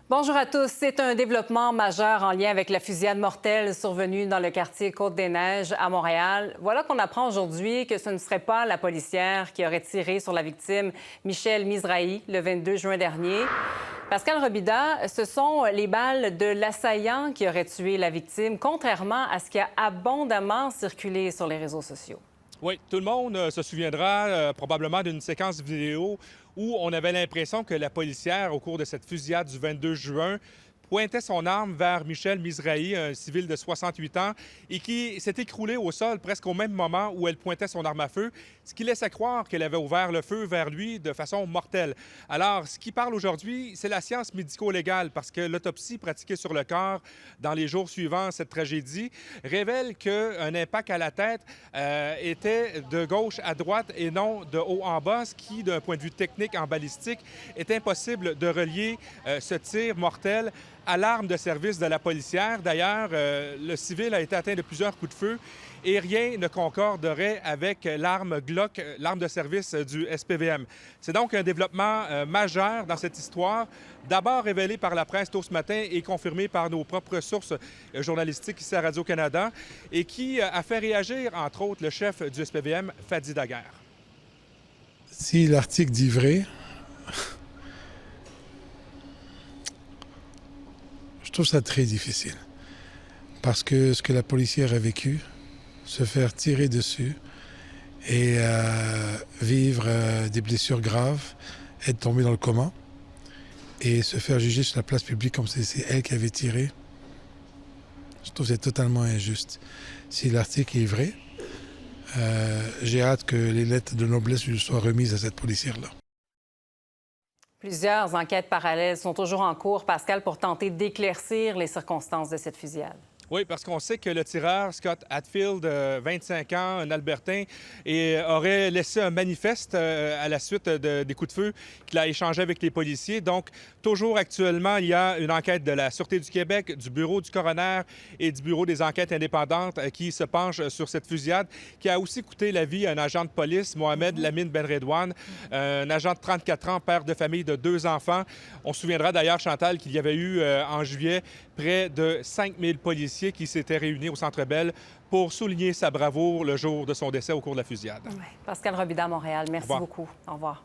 Bonjour à tous. C'est un développement majeur en lien avec la fusillade mortelle survenue dans le quartier Côte-des-Neiges à Montréal. Voilà qu'on apprend aujourd'hui que ce ne serait pas la policière qui aurait tiré sur la victime Michel Mizrahi le 22 juin dernier. Pascal Robida, ce sont les balles de l'assaillant qui auraient tué la victime, contrairement à ce qui a abondamment circulé sur les réseaux sociaux. Oui, tout le monde se souviendra probablement d'une séquence vidéo où on avait l'impression que la policière, au cours de cette fusillade du 22 juin, pointait son arme vers Michel Mizrahi, un civil de 68 ans, et qui s'est écroulé au sol presque au même moment où elle pointait son arme à feu, ce qui laissait croire qu'elle avait ouvert le feu vers lui de façon mortelle. Alors, ce qui parle aujourd'hui, c'est la science médico-légale, parce que l'autopsie pratiquée sur le corps dans les jours suivants cette tragédie révèle qu'un impact à la tête était de gauche à droite et non de haut en bas, ce qui, d'un point de vue technique en balistique, est impossible de relier ce tir mortel à l'arme de service de la policière. D'ailleurs, le civil a été atteint de plusieurs coups de feu et rien ne concorderait avec l'arme Glock, l'arme de service du SPVM. C'est donc un développement majeur dans cette histoire, d'abord révélé par la presse tôt ce matin et confirmé par nos propres sources journalistiques ici à Radio-Canada, et qui a fait réagir, entre autres, le chef du SPVM, Fadi Daguerre. Si l'article dit vrai, je trouve ça très difficile. Parce que ce que la policière a vécu, se faire tirer dessus et vivre des blessures graves, être tombé dans le coma et se faire juger sur la place publique comme si c'est elle qui avait tiré, je trouve que c'est totalement injuste. Si l'article est vrai, j'ai hâte que les lettres de noblesse lui soient remises à cette policière-là. Plusieurs enquêtes parallèles sont toujours en cours, Pascal, pour tenter d'éclaircir les circonstances de cette fusillade. Oui, parce qu'on sait que le tireur, Scott Hatfield, 25 ans, un Albertain, aurait laissé un manifeste à la suite des coups de feu qu'il a échangé avec les policiers. Donc, toujours actuellement, il y a une enquête de la Sûreté du Québec, du Bureau du coroner et du Bureau des enquêtes indépendantes qui se penchent sur cette fusillade qui a aussi coûté la vie à un agent de police, Mohamed Lamine Benredouane, un agent de 34 ans, père de famille de 2 enfants. On se souviendra d'ailleurs, Chantal, qu'il y avait eu en juillet près de 5000 policiers qui s'étaient réunis au Centre Bell pour souligner sa bravoure le jour de son décès au cours de la fusillade. Ouais. Pascal Robida, Montréal, merci beaucoup. Au revoir.